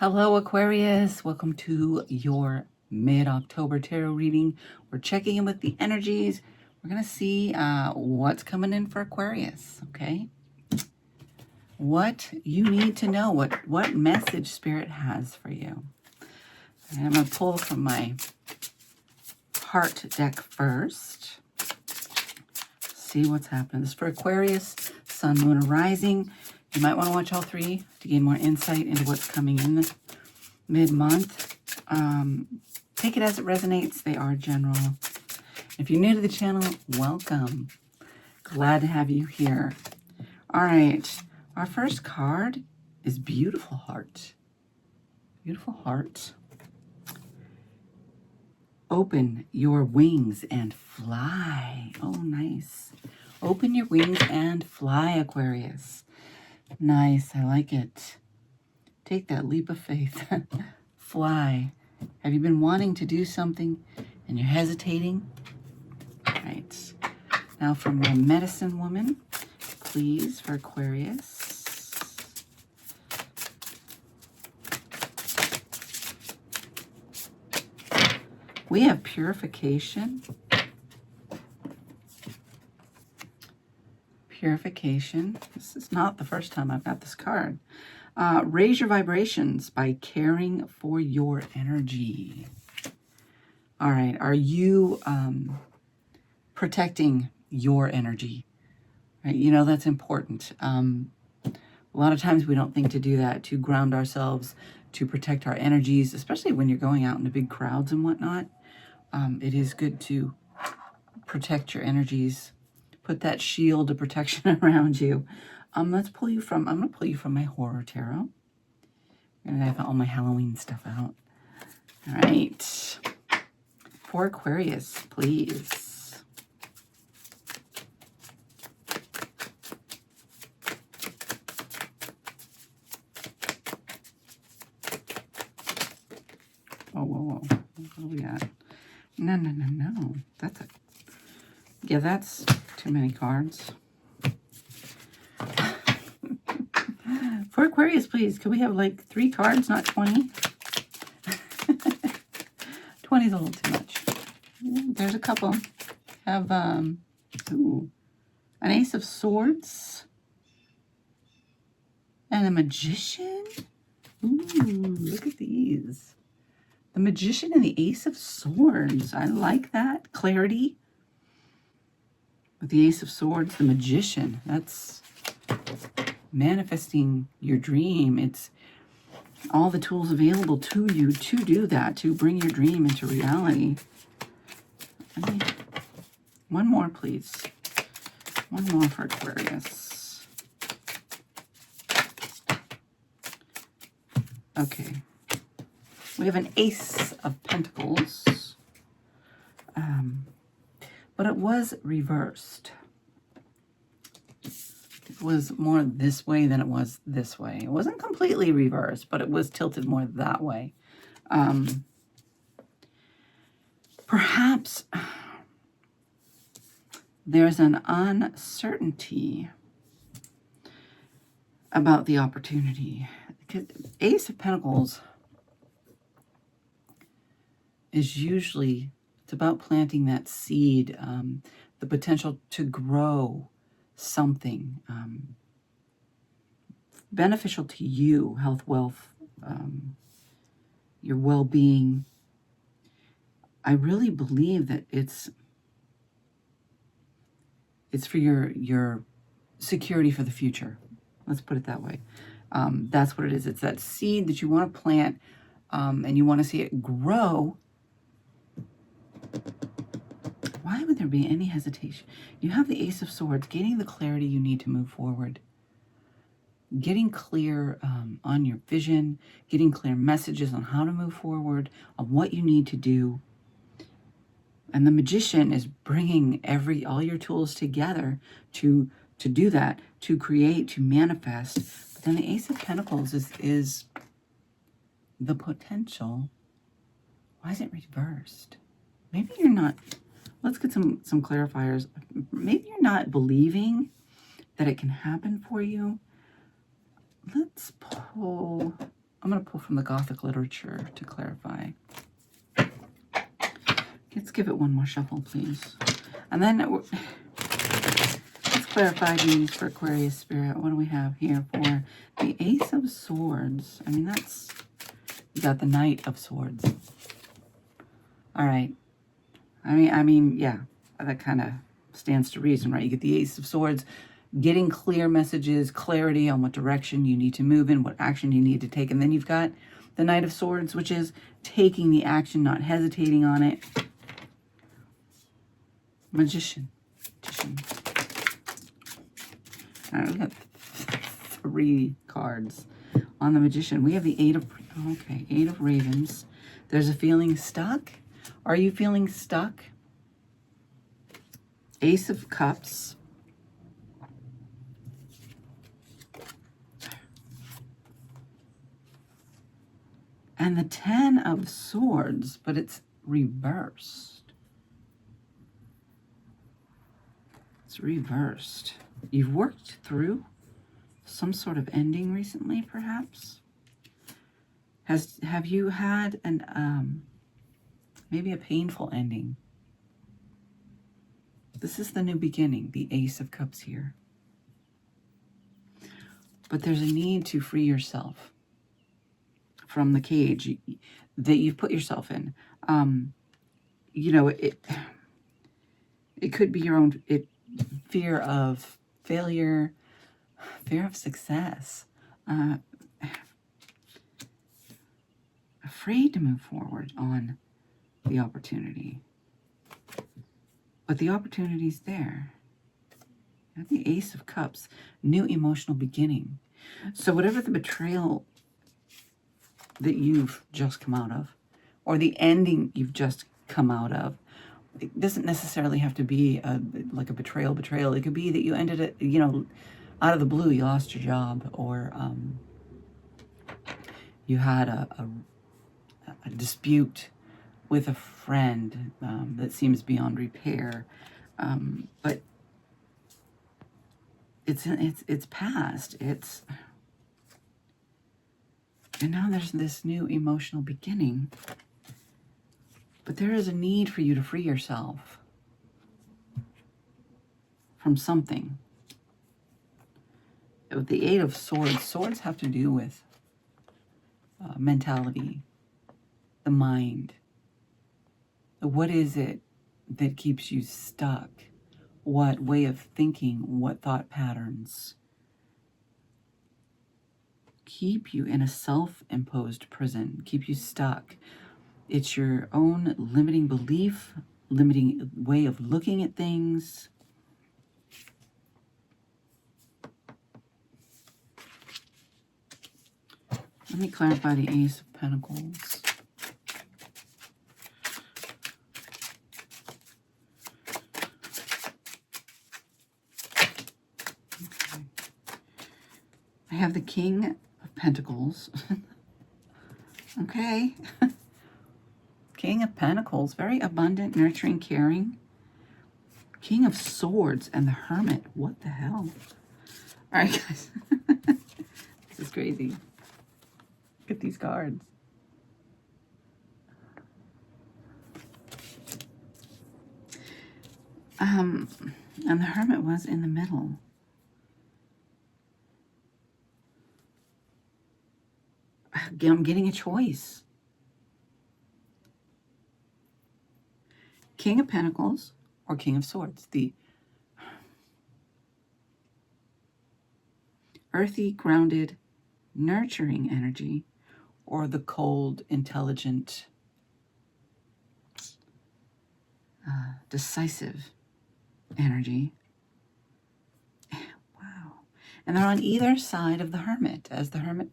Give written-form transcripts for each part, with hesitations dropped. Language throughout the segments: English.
Hello, Aquarius. Welcome to your mid-October tarot reading. We're checking in with the energies. We're going to see what's coming in for Aquarius, okay? What you need to know, what message Spirit has for you. And I'm going to pull from my heart deck first. See what's happening. This is for Aquarius, Sun, Moon, and Rising. You might want to watch all three to gain more insight into what's coming in this mid-month. Take it as it resonates. They are general. If you're new to the channel, welcome. Glad to have you here. All right. Our first card is Beautiful Heart. Beautiful Heart. Open your wings and fly. Oh, nice. Open your wings and fly, Aquarius. Nice. I like it. Take that leap of faith. Fly. Have you been wanting to do something and you're hesitating? All right. Now for my medicine woman, please, for Aquarius. We have purification. Purification. This is not the first time I've got this card. Raise your vibrations by caring for your energy. All right. Are you protecting your energy? Right. You know, that's important. A lot of times we don't think to do that, to ground ourselves, to protect our energies, especially when you're going out into big crowds and whatnot. It is good to protect your energies. Put that shield of protection around you. Let's pull you from, I'm going to pull you from my horror tarot. And I have all my Halloween stuff out. All right. For Aquarius, please. Whoa, whoa, whoa. What do we got? No. That's it. Yeah, that's too many cards. For Aquarius, please, could we have like 3 cards, not 20? 20 is a little too much. There's a couple. Have an Ace of Swords and a Magician. Ooh, look at these. The Magician and the Ace of Swords. I like that. Clarity. With the Ace of Swords, the Magician. That's manifesting your dream. It's all the tools available to you to do that, to bring your dream into reality. One more, please. One more for Aquarius. Okay. We have an Ace of Pentacles. But it was reversed. It was more this way than it was this way. It wasn't completely reversed, but it was tilted more that way. Perhaps there's an uncertainty about the opportunity. Ace of Pentacles is usually, it's about planting that seed, the potential to grow something beneficial to you, health, wealth, your well-being. I really believe that it's for your security for the future. Let's put it that way. That's what it is. It's that seed that you want to plant, and you want to see it grow. Why would there be any hesitation? You have the Ace of Swords, getting the clarity you need to move forward. Getting clear on your vision, getting clear messages on how to move forward, on what you need to do. And the Magician is bringing all your tools together to do that, to create, to manifest. But then the Ace of Pentacles is the potential. Why is it reversed? Maybe you're not... Let's get some clarifiers. Maybe you're not believing that it can happen for you. Let's pull I'm going to pull from the Gothic literature to clarify. Let's give it one more shuffle, please. And then let's clarify these for Aquarius Spirit. What do we have here for the Ace of Swords? I mean, that's, you got the Knight of Swords. All right. I mean, yeah, that kind of stands to reason, right? You get the Ace of Swords, getting clear messages, clarity on what direction you need to move in, what action you need to take. And then you've got the Knight of Swords, which is taking the action, not hesitating on it. Magician. All right, we got 3 cards on the Magician. We have the Eight of Ravens. There's a feeling stuck. Are you feeling stuck? Ace of Cups. And the 10 of Swords, but it's reversed. It's reversed. You've worked through some sort of ending recently, perhaps? Have you had an maybe a painful ending? This is the new beginning, the Ace of Cups here. But there's a need to free yourself from the cage that you've put yourself in. You know, it could be your own fear of failure, fear of success, afraid to move forward on the opportunity. But the opportunity's there. And the Ace of Cups, new emotional beginning. So whatever the betrayal that you've just come out of, or the ending you've just come out of, it doesn't necessarily have to be like a betrayal. It could be that you ended it, you know, out of the blue, you lost your job, or you had a dispute with a friend that seems beyond repair, but it's past. And now there's this new emotional beginning. But there is a need for you to free yourself from something. With the Eight of Swords, swords have to do with mentality, the mind. What is it that keeps you stuck? What way of thinking, what thought patterns keep you in a self-imposed prison, keep you stuck? It's your own limiting belief, limiting way of looking at things. Let me clarify the Ace of Pentacles. Okay. I have the King of Pentacles. Okay. King of Pentacles, very abundant, nurturing, caring. King of Swords and the Hermit. What the hell? All right, guys. This is crazy. Look at these cards. And the Hermit was in the middle. I'm getting a choice. King of Pentacles or King of Swords, the earthy, grounded, nurturing energy, or the cold, intelligent, decisive energy. Wow. And they're on either side of the Hermit, as the Hermit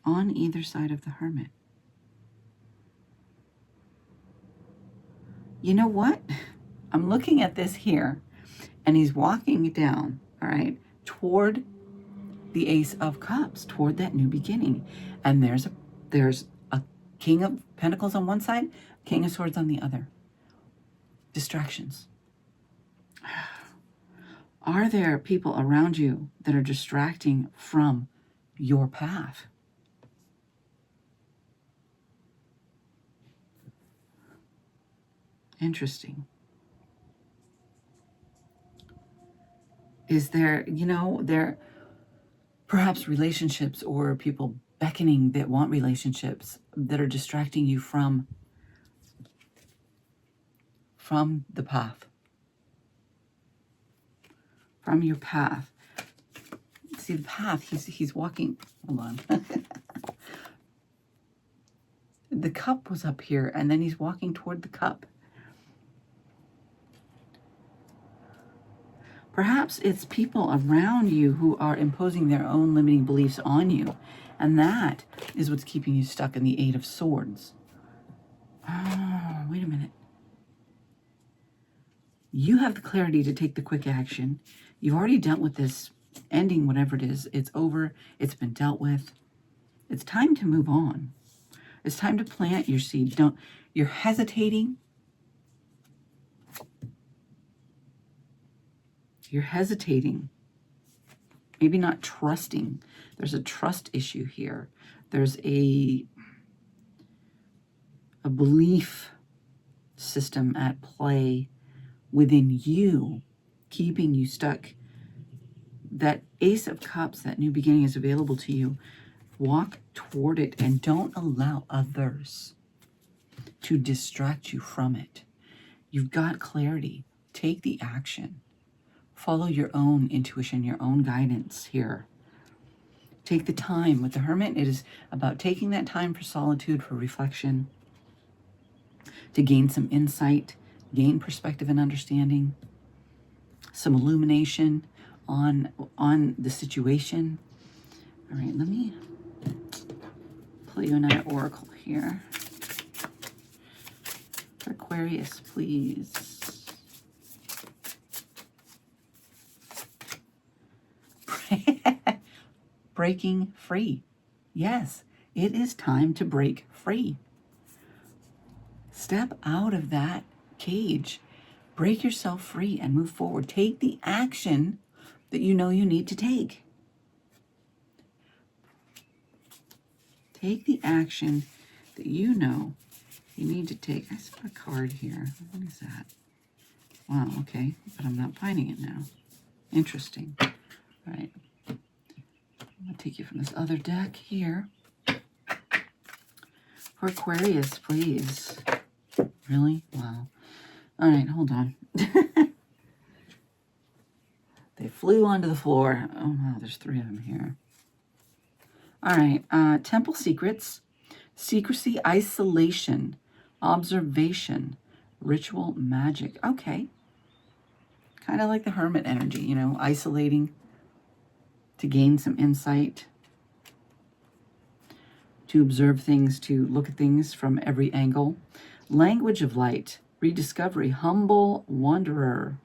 on either side of the Hermit. You know what? I'm looking at this here, and he's walking down, all right, toward the Ace of Cups, toward that new beginning. And there's a King of Pentacles on one side, King of Swords on the other. Distractions. Are there people around you that are distracting from your path? Interesting. Is there, there perhaps relationships or people beckoning that want relationships that are distracting you from the path, from your path? See the path, he's walking, hold on. The cup was up here, and then he's walking toward the cup. Perhaps it's people around you who are imposing their own limiting beliefs on you, and that is what's keeping you stuck in the Eight of Swords. Oh, wait a minute. You have the clarity to take the quick action. You've already dealt with this ending, whatever it is. It's over. It's been dealt with. It's time to move on. It's time to plant your seed. You're hesitating. You're hesitating. Maybe not trusting. There's a trust issue here. There's a belief system at play within you, keeping you stuck. That Ace of Cups, that new beginning is available to you. Walk toward it and don't allow others to distract you from it. You've got clarity. Take the action. Follow your own intuition, your own guidance here. Take the time. With the Hermit, it is about taking that time for solitude, for reflection, to gain some insight, gain perspective and understanding, some illumination on the situation. All right, let me pull you another oracle here. For Aquarius, please. Breaking free. Yes, it is time to break free. Step out of that cage. Break yourself free and move forward. Take the action that you know you need to take. Take the action that you know you need to take. I saw a card here. What is that? Wow, okay, but I'm not finding it now. Interesting. All right. I'm going to take you from this other deck here. For Aquarius, please. Really? Wow. All right, hold on. They flew onto the floor. Oh, wow, there's 3 of them here. All right, Temple Secrets, Secrecy, Isolation, Observation, Ritual, Magic. Okay. Kind of like the Hermit energy, isolating to gain some insight, to observe things, to look at things from every angle. Language of Light, Rediscovery, Humble Wanderer,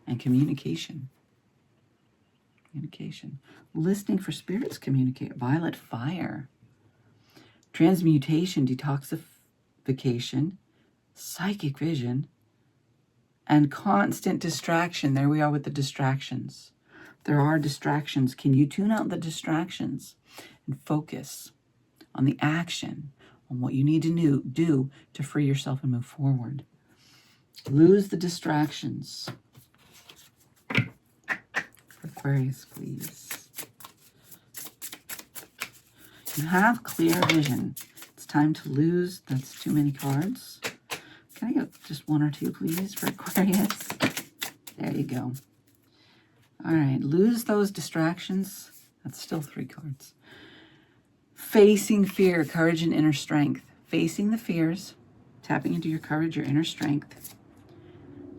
and Communication. Listening for spirits, communicate. Violet Fire. Transmutation, Detoxification, Psychic Vision, and Constant Distraction. There we are with the distractions. There are distractions. Can you tune out the distractions and focus on the action, on what you need to do to free yourself and move forward? Lose the distractions. For Aquarius, please. You have clear vision. It's time to lose. That's too many cards. Can I get just 1 or 2, please, for Aquarius? There you go. All right, lose those distractions. That's still 3 cards. Facing fear, courage, and inner strength. Facing the fears, tapping into your courage, your inner strength.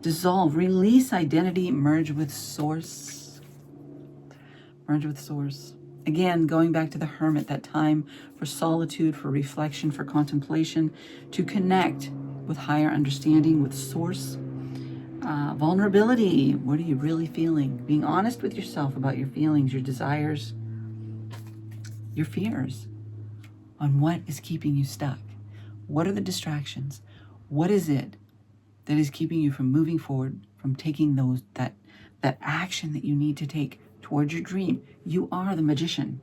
Dissolve, release identity, merge with source. Merge with source. Again, going back to the Hermit, that time for solitude, for reflection, for contemplation, to connect with higher understanding, with source. Vulnerability. What are you really feeling? Being honest with yourself about your feelings, your desires, your fears, on what is keeping you stuck. What are the distractions? What is it that is keeping you from moving forward, from taking that action that you need to take towards your dream. You are the magician.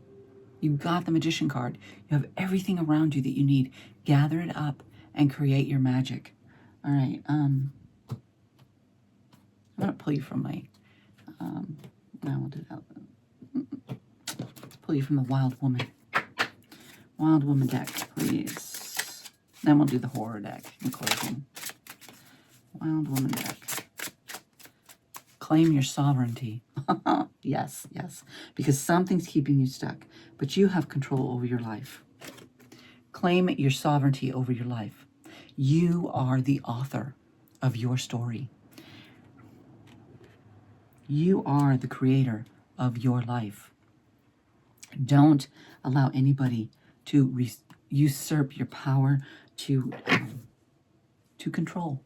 You got the magician card. You have everything around you that you need. Gather it up and create your magic. All right. I'm going to pull you from my, no, we'll do that. Let's pull you from the Wild Woman. Wild Woman deck, please. Then we'll do the Horror deck in closing. Wild Woman deck. Claim your sovereignty. Yes, yes. Because something's keeping you stuck. But you have control over your life. Claim your sovereignty over your life. You are the author of your story. You are the creator of your life. Don't allow anybody to usurp your power to control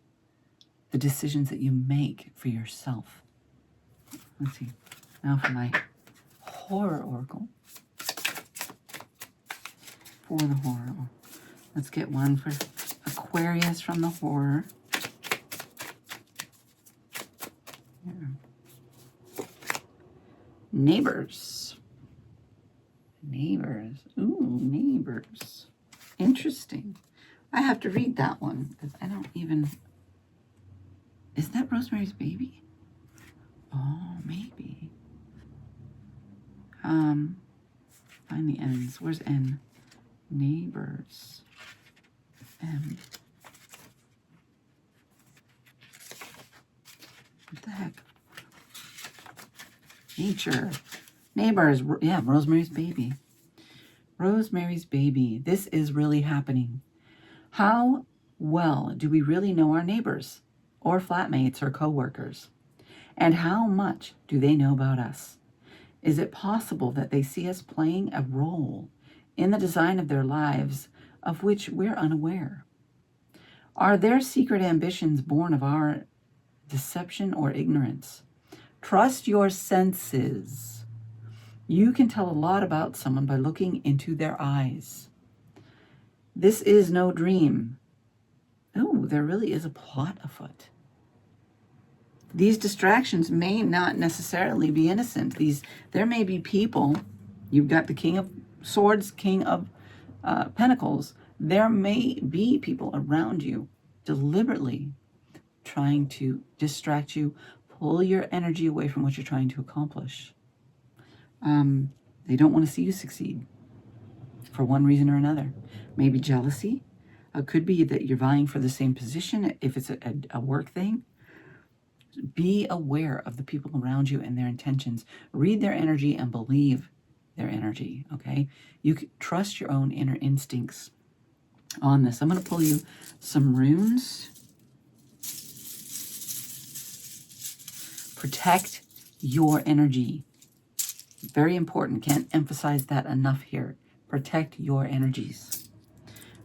the decisions that you make for yourself. Let's see. Now for my Horror Oracle. For the Horror. Let's get one for Aquarius from the Horror. Yeah. Neighbors. Neighbors. Ooh, neighbors. Interesting. I have to read that one because I don't even... Is that Rosemary's Baby? Oh, maybe. Find the N's. Where's N? Neighbors. M. What the heck? Nature. Neighbors. Yeah, Rosemary's Baby. Rosemary's Baby. This is really happening. How well do we really know our neighbors or flatmates or coworkers? And how much do they know about us? Is it possible that they see us playing a role in the design of their lives of which we're unaware? Are their secret ambitions born of our deception or ignorance? Trust your senses. You can tell a lot about someone by looking into their eyes. This is no dream. Oh, there really is a plot afoot. These distractions may not necessarily be innocent. There may be people. You've got the King of Swords, King of Pentacles. There may be people around you deliberately trying to distract you, pull your energy away from what you're trying to accomplish. They don't want to see you succeed for one reason or another. Maybe jealousy. It could be that you're vying for the same position if it's a work thing. Be aware of the people around you and their intentions. Read their energy and believe their energy, okay? You can trust your own inner instincts on this. I'm going to pull you some runes. Protect your energy. Very important. Can't emphasize that enough here. Protect your energies.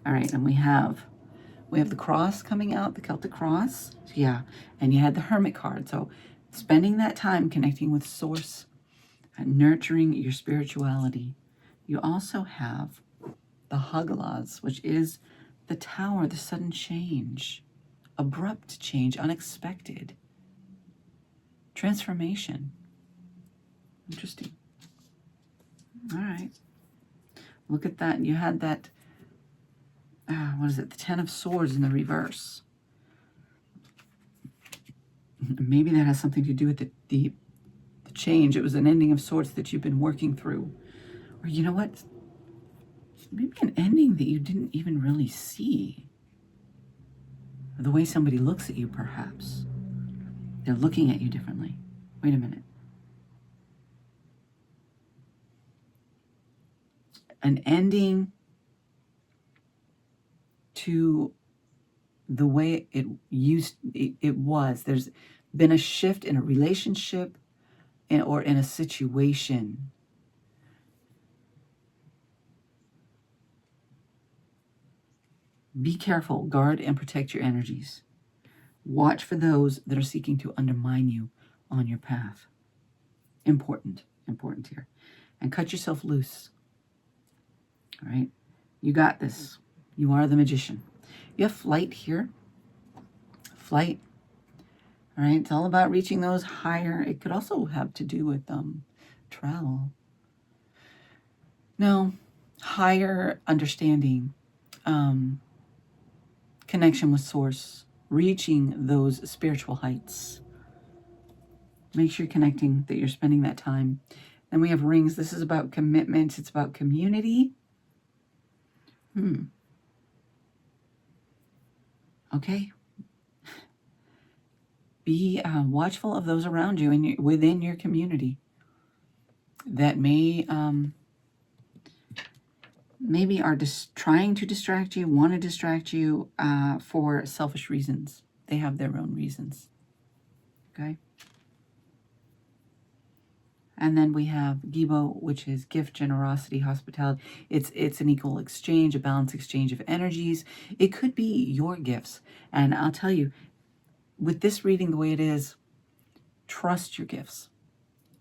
All right, and we have the cross coming out, the Celtic cross. Yeah, and you had the Hermit card. So spending that time connecting with Source and nurturing your spirituality. You also have the Hagalaz, which is the Tower, the sudden change, abrupt change, unexpected transformation. Interesting. All right. Look at that. You had that, what is it? The Ten of Swords in the reverse. Maybe that has something to do with the change. It was an ending of sorts that you've been working through. Or you know what? Maybe an ending that you didn't even really see. Or the way somebody looks at you, perhaps. They're looking at you differently. Wait a minute. An ending to the way it was. There's been a shift in a relationship or in a situation. Be careful, guard and protect your energies. Watch for those that are seeking to undermine you on your path. Important here. And cut yourself loose. All right? You got this. You are the magician. You have flight here. Flight. All right, it's all about reaching those higher. It could also have to do with travel. No, higher understanding, connection with source, reaching those spiritual heights. Make sure you're connecting, that you're spending that time. Then we have rings. This is about commitment. It's about community. Okay. Be watchful of those around you and within your community that may maybe are trying to distract you, want to distract you for selfish reasons. They have their own reasons. Okay. And then we have Gibo, which is gift, generosity, hospitality. It's an equal exchange, a balanced exchange of energies. It could be your gifts. And I'll tell you, with this reading the way it is, trust your gifts.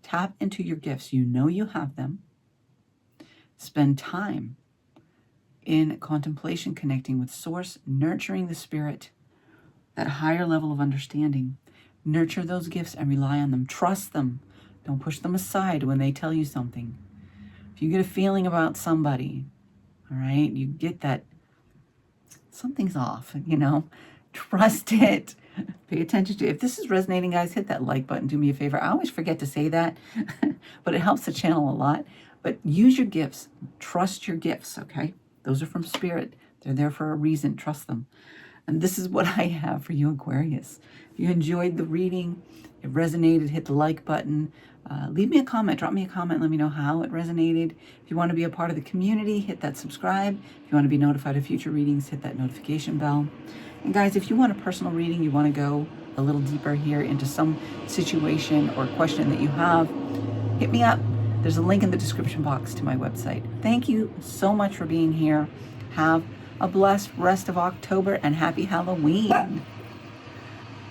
Tap into your gifts. You know you have them. Spend time in contemplation, connecting with source, nurturing the spirit, that higher level of understanding. Nurture those gifts and rely on them. Trust them. Don't push them aside when they tell you something. If you get a feeling about somebody, all right, you get that something's off, you know, trust it. Pay attention to it. If this is resonating, guys, hit that like button. Do me a favor. I always forget to say that, but it helps the channel a lot. But use your gifts. Trust your gifts, okay? Those are from Spirit. They're there for a reason. Trust them. And this is what I have for you, Aquarius. If you enjoyed the reading, it resonated, hit the like button. Leave me a comment. Drop me a comment. Let me know how it resonated. If you want to be a part of the community, hit that subscribe. If you want to be notified of future readings, hit that notification bell. And guys, if you want a personal reading, you want to go a little deeper here into some situation or question that you have, hit me up. There's a link in the description box to my website. Thank you so much for being here. Have a blessed rest of October and happy Halloween.